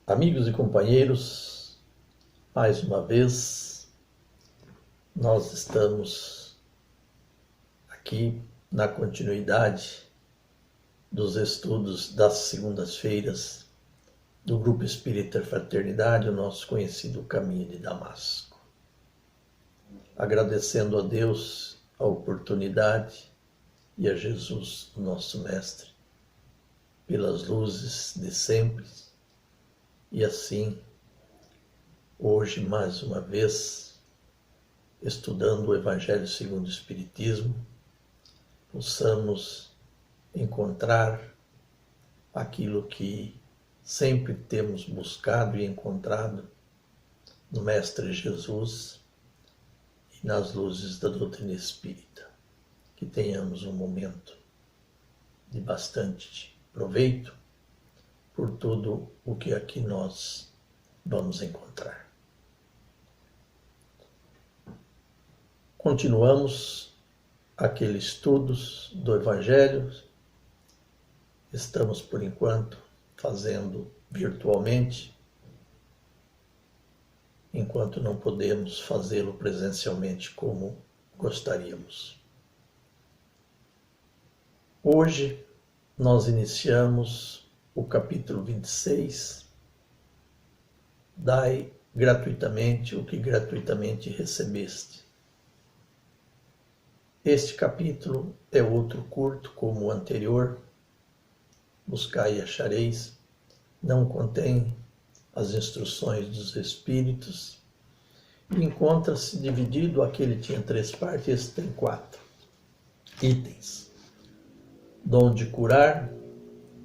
Amigos e companheiros, mais uma vez nós estamos aqui na continuidade dos estudos das segundas-feiras do Grupo Espírita Fraternidade, o nosso conhecido Caminho de Damasco. Agradecendo a Deus a oportunidade e a Jesus, o nosso Mestre, pelas luzes de sempre. E assim, hoje, mais uma vez, estudando o Evangelho segundo o Espiritismo, possamos encontrar aquilo que sempre temos buscado e encontrado no Mestre Jesus e nas luzes da doutrina espírita. Que tenhamos um momento de bastante proveito por tudo o que aqui nós vamos encontrar. Continuamos aqueles estudos do Evangelho. Estamos, por enquanto, fazendo virtualmente, enquanto não podemos fazê-lo presencialmente como gostaríamos. Hoje nós iniciamos o capítulo 26, Dai gratuitamente o que gratuitamente recebeste. Este capítulo é outro curto como o anterior, Buscai e achareis, não contém as instruções dos Espíritos e encontra-se dividido, aquele tinha 3 partes, esse tem 4 itens. Dom de curar,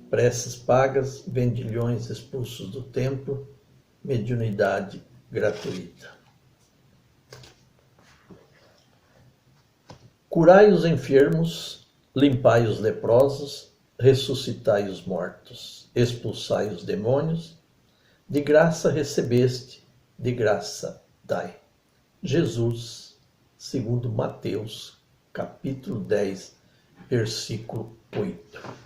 preces pagas, vendilhões expulsos do templo, mediunidade gratuita. Curai os enfermos, limpai os leprosos, ressuscitai os mortos, expulsai os demônios, de graça recebeste, de graça dai. Jesus, segundo Mateus, capítulo 10, versículo 8.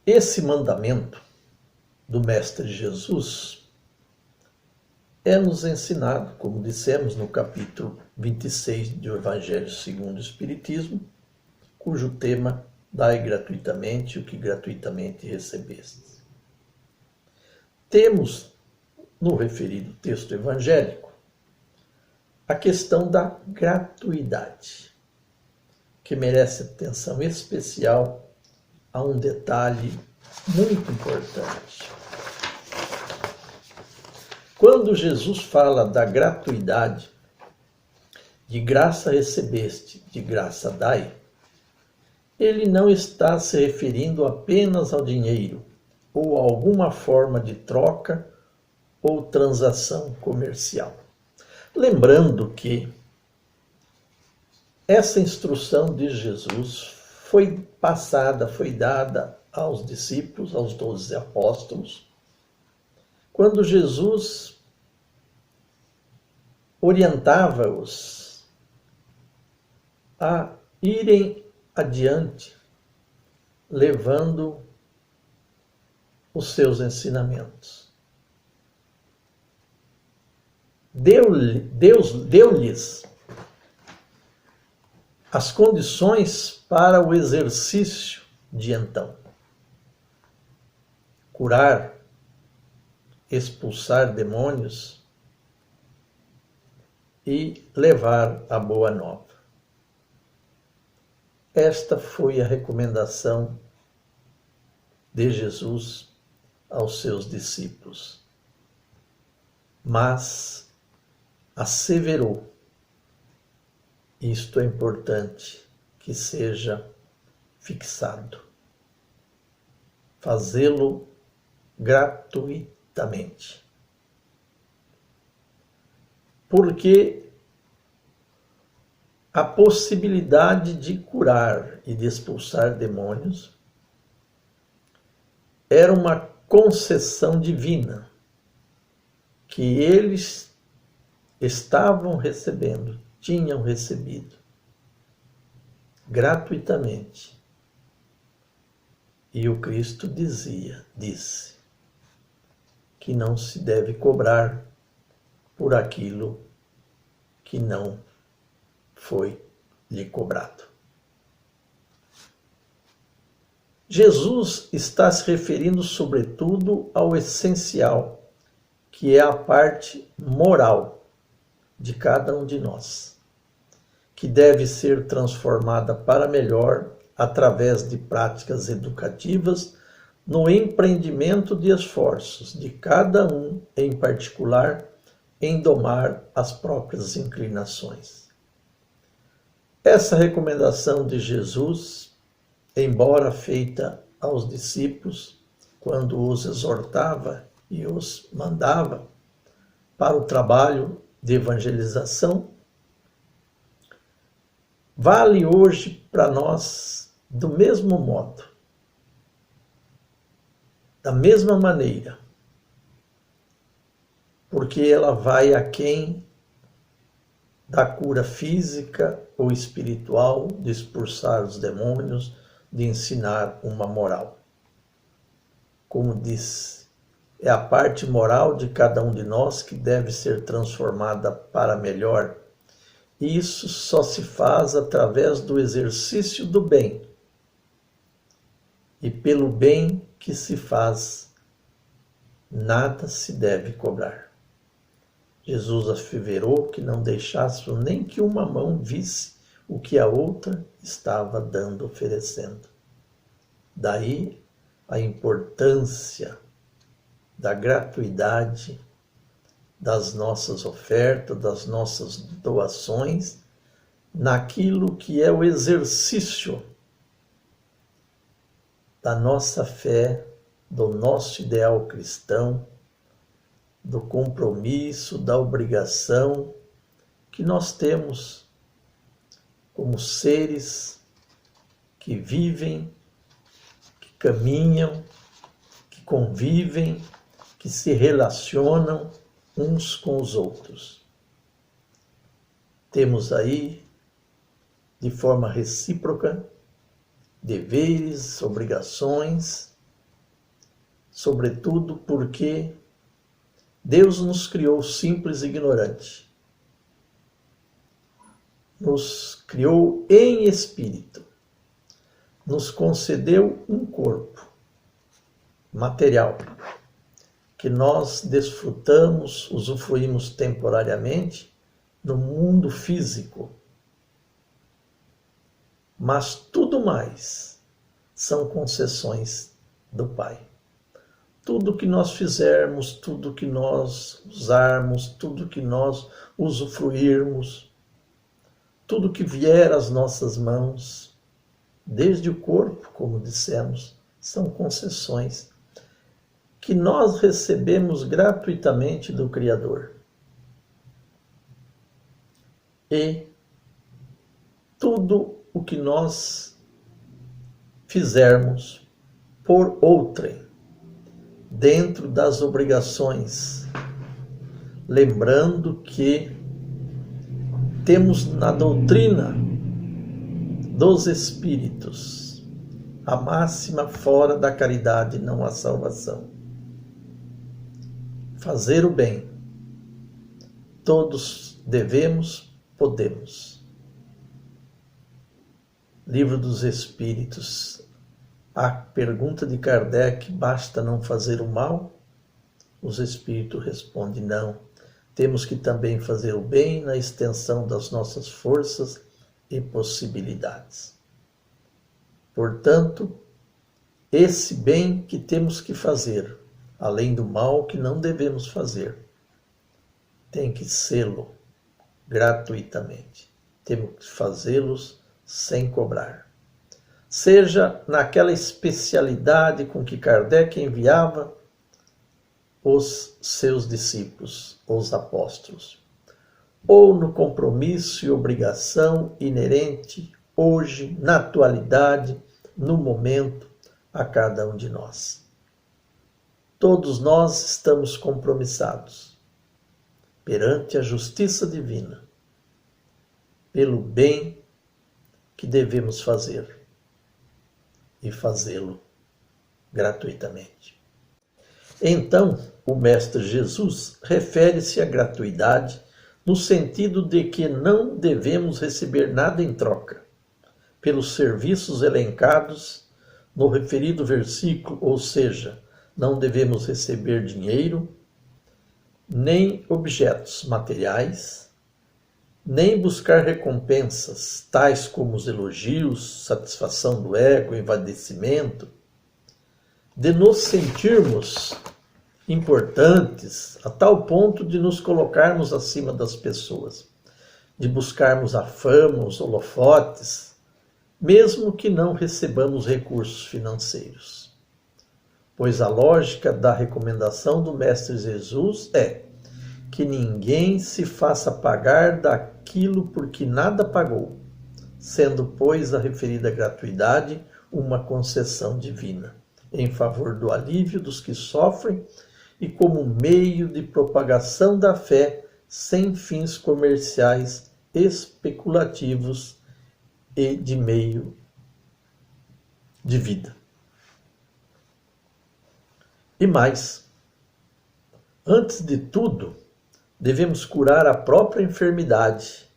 Esse mandamento do Mestre Jesus é nos ensinado, como dissemos no capítulo 26 do Evangelho segundo o Espiritismo, cujo tema dai gratuitamente o que gratuitamente recebeste. Temos, no referido texto evangélico, a questão da gratuidade, que merece atenção especial a um detalhe muito importante. Quando Jesus fala da gratuidade, de graça recebeste, de graça dai, ele não está se referindo apenas ao dinheiro ou a alguma forma de troca ou transação comercial. Lembrando que essa instrução de Jesus foi passada, foi dada aos discípulos, aos 12 apóstolos, quando Jesus orientava-os a irem adiante, levando os seus ensinamentos. Deus deu-lhes as condições para o exercício de então. Curar, expulsar demônios e levar a boa nova. Esta foi a recomendação de Jesus aos seus discípulos. Mas asseverou, isto é importante que seja fixado, fazê-lo gratuitamente. Porque a possibilidade de curar e de expulsar demônios era uma concessão divina que eles estavam recebendo, tinham recebido gratuitamente. E o Cristo disse, que não se deve cobrar por aquilo que não foi lhe cobrado. Jesus está se referindo sobretudo ao essencial, que é a parte moral de cada um de nós, que deve ser transformada para melhor através de práticas educativas no empreendimento de esforços de cada um em particular em domar as próprias inclinações. Essa recomendação de Jesus, embora feita aos discípulos quando os exortava e os mandava para o trabalho de evangelização, vale hoje para nós do mesmo modo, da mesma maneira, porque ela vai aquém da cura física ou espiritual, de expulsar os demônios, de ensinar uma moral. Como disse, é a parte moral de cada um de nós que deve ser transformada para melhor. E isso só se faz através do exercício do bem. E pelo bem que se faz, nada se deve cobrar. Jesus asseverou que não deixasse nem que uma mão visse o que a outra estava oferecendo. Daí a importância da gratuidade das nossas ofertas, das nossas doações, naquilo que é o exercício da nossa fé, do nosso ideal cristão, do compromisso, da obrigação que nós temos como seres que vivem, que caminham, que convivem, que se relacionam uns com os outros. Temos aí, de forma recíproca, deveres, obrigações, sobretudo porque Deus nos criou simples e ignorante. Nos criou em espírito. Nos concedeu um corpo material que nós desfrutamos, usufruímos temporariamente no mundo físico. Mas tudo mais são concessões do Pai. Tudo que nós fizermos, tudo que nós usarmos, tudo que nós usufruirmos, tudo que vier às nossas mãos, desde o corpo, como dissemos, são concessões que nós recebemos gratuitamente do Criador. E tudo o que nós fizermos por outrem, dentro das obrigações, lembrando que temos na doutrina dos Espíritos a máxima: fora da caridade não há salvação. Fazer o bem, todos devemos, podemos. Livro dos Espíritos. A pergunta de Kardec: basta não fazer o mal? Os Espíritos respondem: não. Temos que também fazer o bem na extensão das nossas forças e possibilidades. Portanto, esse bem que temos que fazer, além do mal que não devemos fazer, tem que sê-lo gratuitamente. Temos que fazê-los sem cobrar. Seja naquela especialidade com que Kardec enviava os seus discípulos, os apóstolos, ou no compromisso e obrigação inerente hoje, na atualidade, no momento, a cada um de nós. Todos nós estamos compromissados perante a justiça divina, pelo bem que devemos fazer e fazê-lo gratuitamente. Então, o Mestre Jesus refere-se à gratuidade no sentido de que não devemos receber nada em troca pelos serviços elencados no referido versículo, ou seja, não devemos receber dinheiro, nem objetos materiais, nem buscar recompensas, tais como os elogios, satisfação do ego, envaidecimento, de nos sentirmos importantes a tal ponto de nos colocarmos acima das pessoas, de buscarmos a fama, os holofotes, mesmo que não recebamos recursos financeiros. Pois a lógica da recomendação do Mestre Jesus é que ninguém se faça pagar daquilo por que nada pagou, sendo, pois, a referida gratuidade uma concessão divina, em favor do alívio dos que sofrem e como meio de propagação da fé sem fins comerciais, especulativos e de meio de vida. E mais, antes de tudo, devemos curar a própria enfermidade,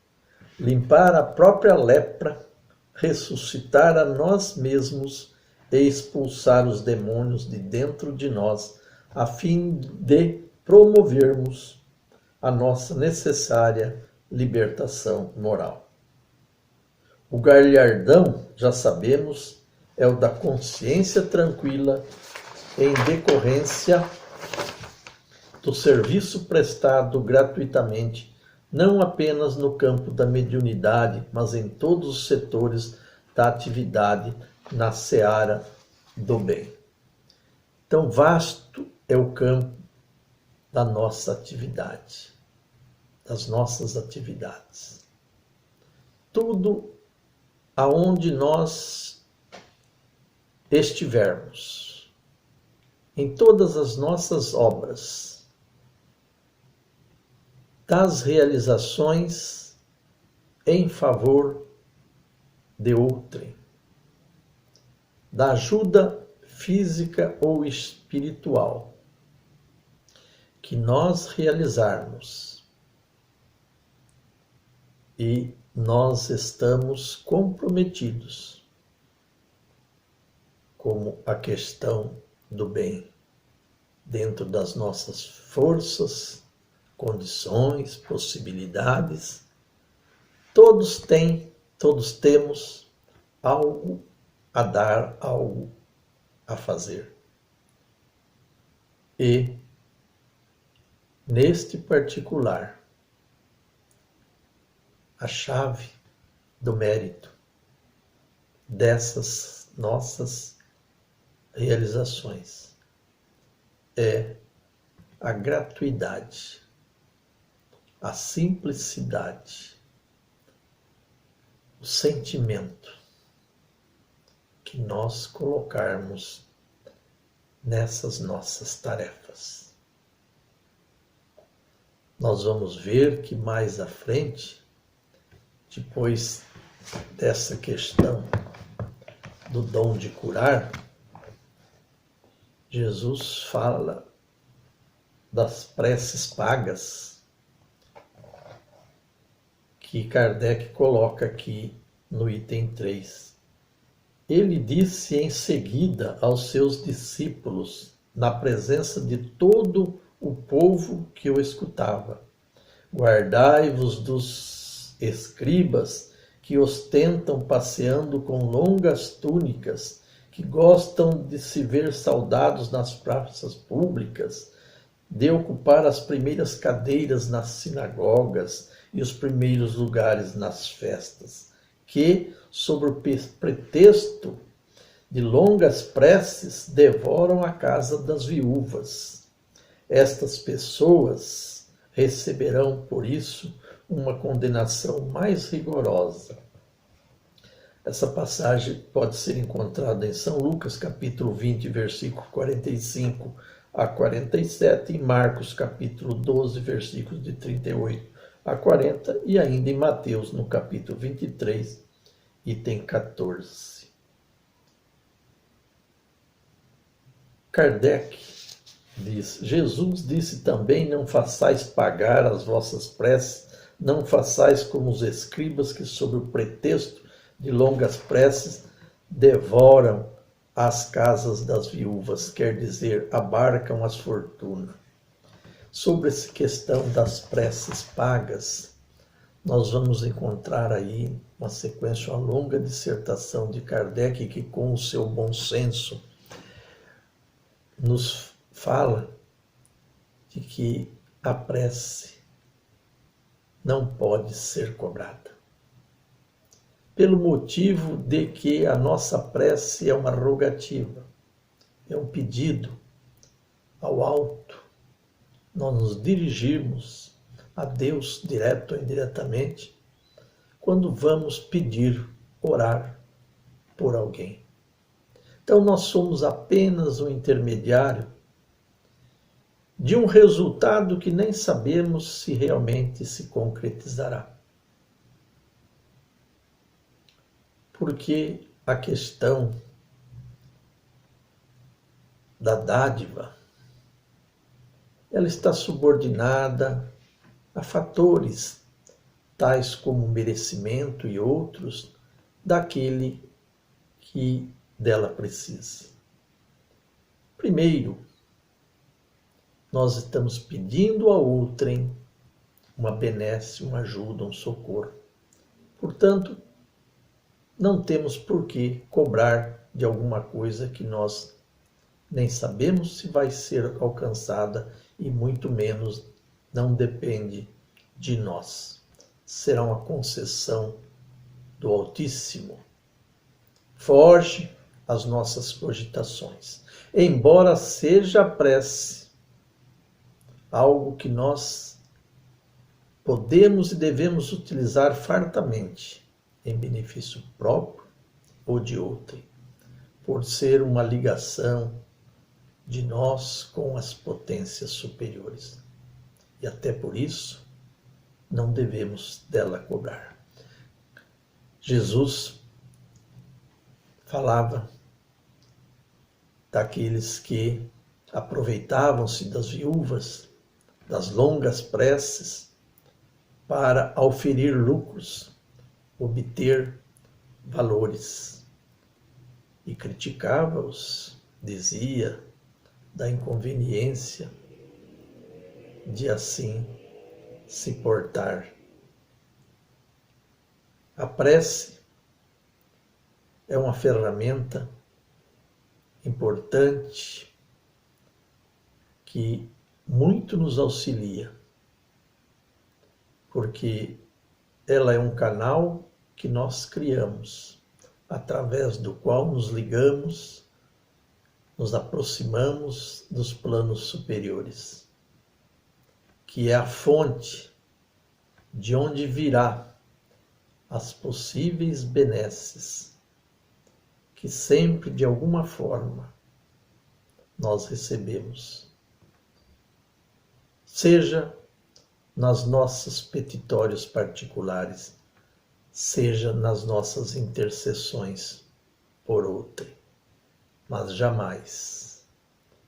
limpar a própria lepra, ressuscitar a nós mesmos e expulsar os demônios de dentro de nós, a fim de promovermos a nossa necessária libertação moral. O galardão, já sabemos, é o da consciência tranquila em decorrência do serviço prestado gratuitamente, não apenas no campo da mediunidade, mas em todos os setores da atividade na seara do bem. Então, vasto é o campo da nossa atividade, das nossas atividades. Tudo aonde nós estivermos, em todas as nossas obras, das realizações em favor de outrem, da ajuda física ou espiritual que nós realizarmos, e nós estamos comprometidos como a questão do bem, dentro das nossas forças, condições, possibilidades. Todos temos algo a dar, algo a fazer. E, neste particular, a chave do mérito dessas nossas realizações é a gratuidade, a simplicidade, o sentimento que nós colocarmos nessas nossas tarefas. Nós vamos ver que mais à frente, depois dessa questão do dom de curar, Jesus fala das preces pagas que Kardec coloca aqui no item 3. Ele disse em seguida aos seus discípulos, na presença de todo o povo que o escutava: guardai-vos dos escribas que ostentam passeando com longas túnicas, que gostam de se ver saudados nas praças públicas, de ocupar as primeiras cadeiras nas sinagogas e os primeiros lugares nas festas, que, sob o pretexto de longas preces, devoram a casa das viúvas. Estas pessoas receberão, por isso, uma condenação mais rigorosa. Essa passagem pode ser encontrada em São Lucas, capítulo 20, versículo 45 a 47, em Marcos, capítulo 12, versículos de 38 a 40, e ainda em Mateus, no capítulo 23, item 14. Kardec diz: Jesus disse também: não façais pagar as vossas preces, não façais como os escribas que, sob o pretexto de longas preces, devoram as casas das viúvas, quer dizer, abarcam as fortunas. Sobre essa questão das preces pagas, nós vamos encontrar aí uma sequência, uma longa dissertação de Kardec, que com o seu bom senso nos fala de que a prece não pode ser cobrada. Pelo motivo de que a nossa prece é uma rogativa, é um pedido ao alto. Nós nos dirigimos a Deus, direto ou indiretamente, quando vamos pedir, orar por alguém. Então nós somos apenas um intermediário de um resultado que nem sabemos se realmente se concretizará. Porque a questão da dádiva, ela está subordinada a fatores tais como merecimento e outros daquele que dela precisa. Primeiro, nós estamos pedindo a outrem uma benesse, uma ajuda, um socorro. Portanto, não temos por que cobrar de alguma coisa que nós nem sabemos se vai ser alcançada e muito menos não depende de nós. Será uma concessão do Altíssimo. Foge às nossas cogitações. Embora seja a prece algo que nós podemos e devemos utilizar fartamente em benefício próprio ou de outrem, por ser uma ligação de nós com as potências superiores. E até por isso, não devemos dela cobrar. Jesus falava daqueles que aproveitavam-se das viúvas, das longas preces, para auferir lucros, obter valores. E criticava-os, dizia da inconveniência de assim se portar. A prece é uma ferramenta importante que muito nos auxilia, porque ela é um canal que nós criamos, através do qual nos ligamos, nos aproximamos dos planos superiores, que é a fonte de onde virá as possíveis benesses que sempre, de alguma forma, nós recebemos. Seja nas nossas petitórios particulares, seja nas nossas intercessões por outrem, mas jamais,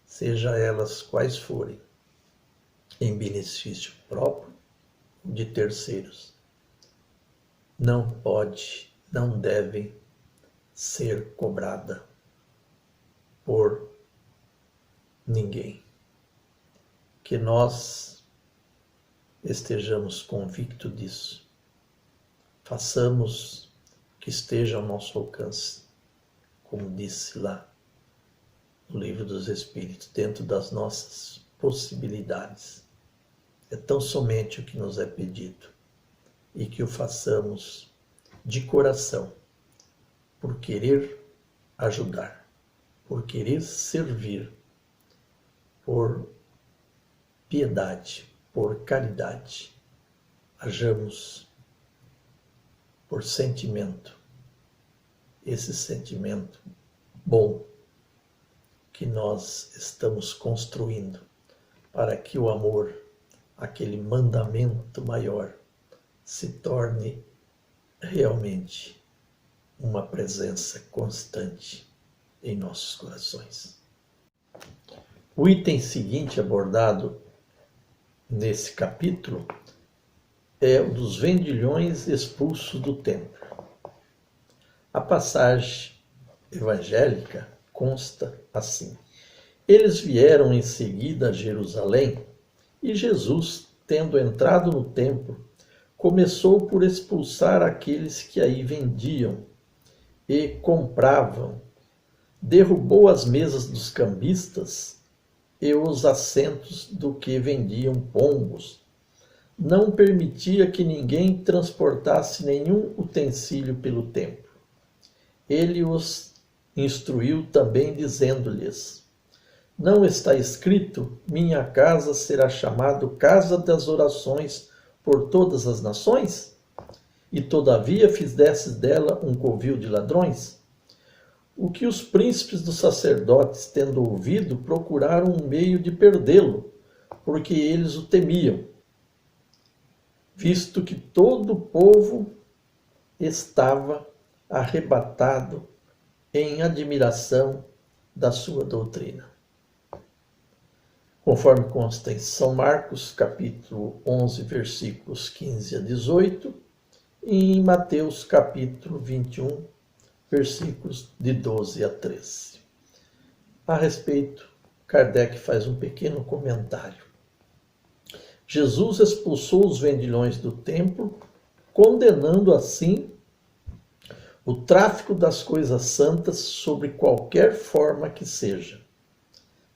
seja elas quais forem, em benefício próprio ou de terceiros, não pode, não devem ser cobrada por ninguém. Que nós estejamos convictos disso. Façamos que esteja ao nosso alcance, como disse lá no Livro dos Espíritos, dentro das nossas possibilidades. É tão somente o que nos é pedido, e que o façamos de coração, por querer ajudar, por querer servir, por piedade, por caridade. Hajamos por sentimento, esse sentimento bom que nós estamos construindo para que o amor, aquele mandamento maior, se torne realmente uma presença constante em nossos corações. O item seguinte abordado nesse capítulo é o dos vendilhões expulsos do templo. A passagem evangélica consta assim: eles vieram em seguida a Jerusalém, e Jesus, tendo entrado no templo, começou por expulsar aqueles que aí vendiam e compravam, derrubou as mesas dos cambistas e os assentos do que vendiam pombos. Não permitia que ninguém transportasse nenhum utensílio pelo templo. Ele os instruiu também, dizendo-lhes: não está escrito, minha casa será chamada casa das orações por todas as nações? E todavia fizestes dela um covil de ladrões? O que os príncipes dos sacerdotes, tendo ouvido, procuraram um meio de perdê-lo, porque eles o temiam, visto que todo o povo estava arrebatado em admiração da sua doutrina. Conforme consta em São Marcos, capítulo 11, versículos 15 a 18, e em Mateus, capítulo 21, versículos de 12 a 13. A respeito, Kardec faz um pequeno comentário. Jesus expulsou os vendilhões do templo, condenando assim o tráfico das coisas santas sob qualquer forma que seja.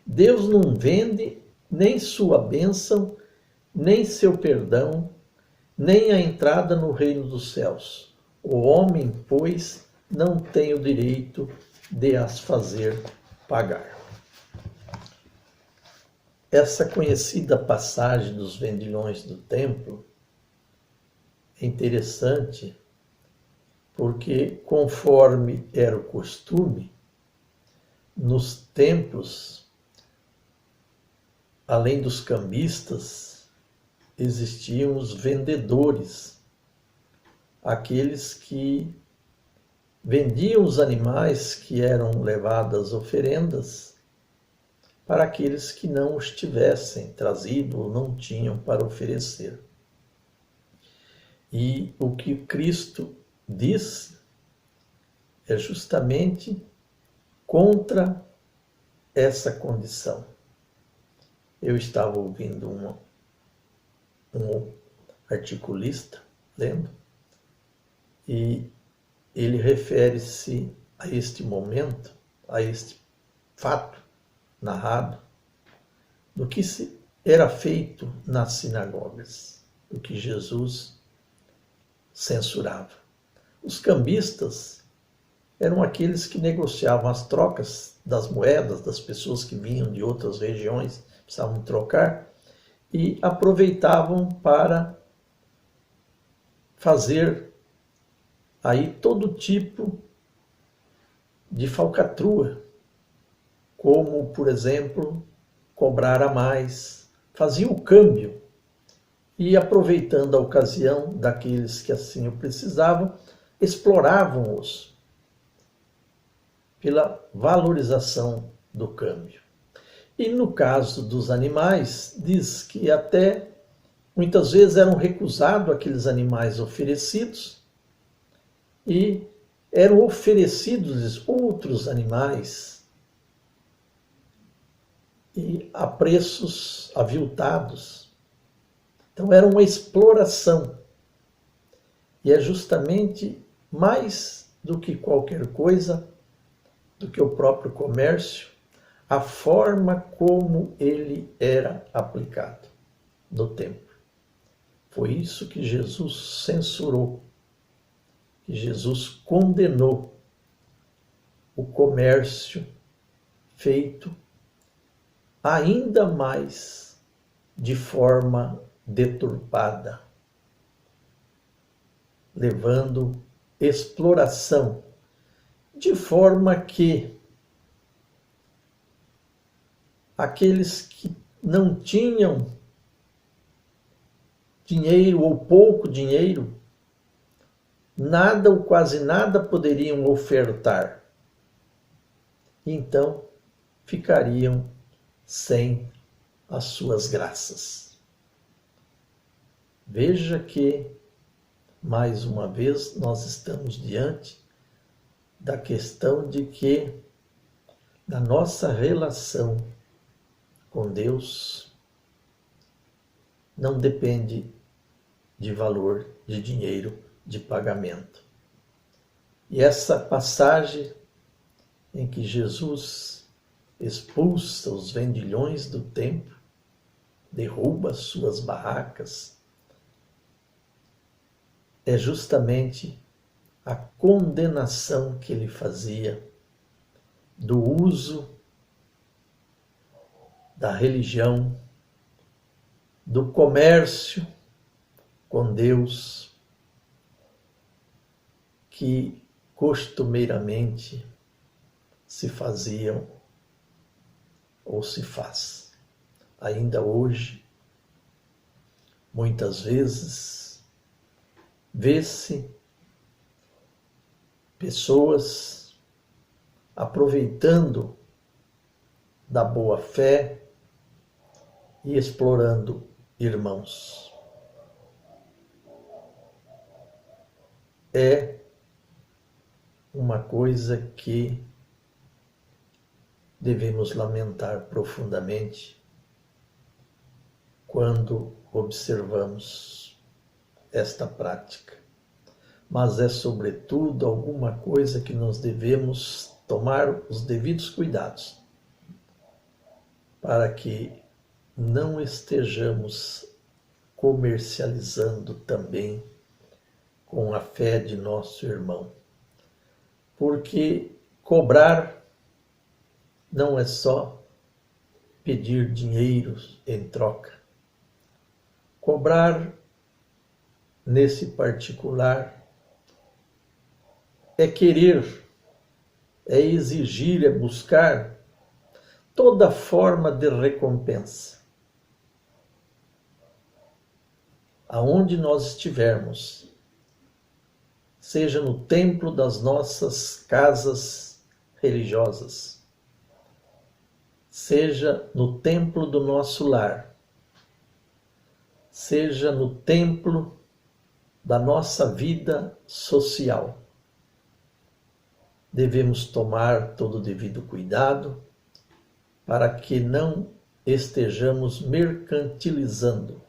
Deus não vende nem sua bênção, nem seu perdão, nem a entrada no reino dos céus. O homem, pois, não tem o direito de as fazer pagar. Essa conhecida passagem dos vendilhões do templo é interessante porque, conforme era o costume, nos templos, além dos cambistas, existiam os vendedores, aqueles que vendiam os animais que eram levados às oferendas para aqueles que não os tivessem trazido ou não tinham para oferecer. E o que Cristo diz é justamente contra essa condição. Eu estava ouvindo um articulista lendo, e ele refere-se a este momento, a este fato narrado, do que era feito nas sinagogas, do que Jesus censurava. Os cambistas eram aqueles que negociavam as trocas das moedas das pessoas que vinham de outras regiões, precisavam trocar, e aproveitavam para fazer aí todo tipo de falcatrua, como, por exemplo, cobrar a mais, faziam o câmbio e, aproveitando a ocasião daqueles que assim o precisavam, exploravam-os pela valorização do câmbio. E no caso dos animais, diz que até muitas vezes eram recusados aqueles animais oferecidos e eram oferecidos outros animais e a preços aviltados. Então era uma exploração. E é justamente mais do que qualquer coisa, do que o próprio comércio, a forma como ele era aplicado no templo. Foi isso que Jesus censurou, que Jesus condenou, o comércio feito ainda mais de forma deturpada, levando exploração, de forma que aqueles que não tinham dinheiro ou pouco dinheiro nada ou quase nada poderiam ofertar. Então, ficariam sem as suas graças. Veja que, mais uma vez, nós estamos diante da questão de que, na nossa relação com Deus, não depende de valor, de dinheiro, de pagamento. E essa passagem em que Jesus expulsa os vendilhões do templo, derruba suas barracas, é justamente a condenação que ele fazia do uso da religião, do comércio com Deus, que costumeiramente se faziam ou se faz. Ainda hoje, muitas vezes, vê-se pessoas aproveitando da boa fé e explorando irmãos. É uma coisa que devemos lamentar profundamente quando observamos esta prática. Mas é, sobretudo, alguma coisa que nós devemos tomar os devidos cuidados para que não estejamos comercializando também com a fé de nosso irmão. Porque cobrar não é só pedir dinheiro em troca. Cobrar, nesse particular, é querer, é exigir, é buscar toda forma de recompensa. Aonde nós estivermos, seja no templo das nossas casas religiosas, seja no templo do nosso lar, seja no templo da nossa vida social, devemos tomar todo o devido cuidado para que não estejamos mercantilizando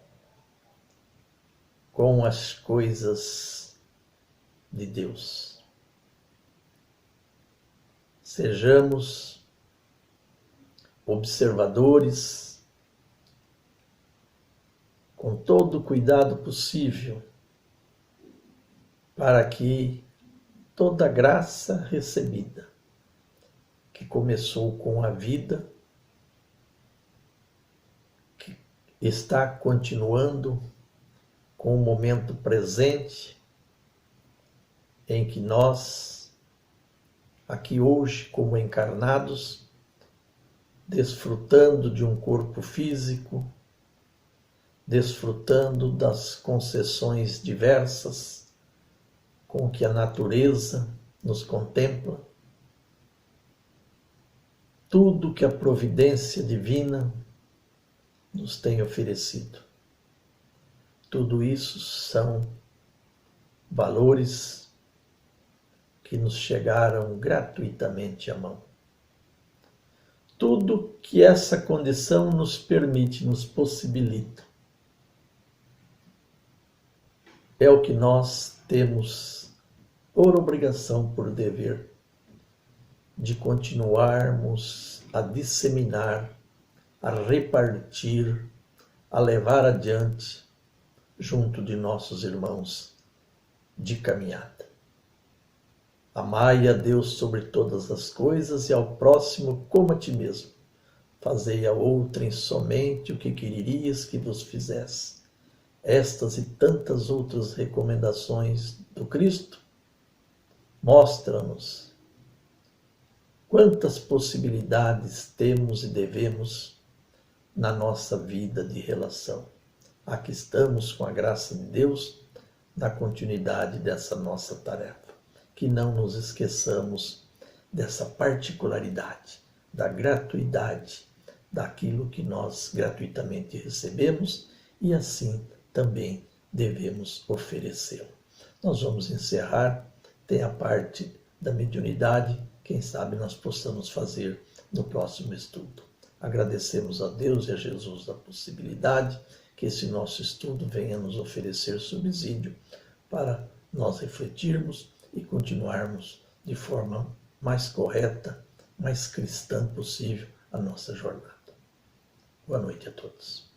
com as coisas de Deus. Sejamos observadores com todo o cuidado possível para que toda a graça recebida, que começou com a vida, que está continuando com o momento presente, em que nós, aqui hoje como encarnados, desfrutando de um corpo físico, desfrutando das concessões diversas com que a natureza nos contempla, tudo que a providência divina nos tem oferecido. Tudo isso são valores que nos chegaram gratuitamente à mão. Tudo que essa condição nos permite, nos possibilita, é o que nós temos por obrigação, por dever, de continuarmos a disseminar, a repartir, a levar adiante, junto de nossos irmãos de caminhada. Amai a Deus sobre todas as coisas e ao próximo como a ti mesmo. Fazei a outrem somente o que quererias que vos fizesse. Estas e tantas outras recomendações do Cristo mostram-nos quantas possibilidades temos e devemos na nossa vida de relação. Aqui estamos, com a graça de Deus, na continuidade dessa nossa tarefa. Que não nos esqueçamos dessa particularidade, da gratuidade, daquilo que nós gratuitamente recebemos e assim também devemos oferecê-lo. Nós vamos encerrar, tem a parte da mediunidade, quem sabe nós possamos fazer no próximo estudo. Agradecemos a Deus e a Jesus da possibilidade que esse nosso estudo venha nos oferecer subsídio para nós refletirmos e continuarmos de forma mais correta, mais cristã possível a nossa jornada. Boa noite a todos.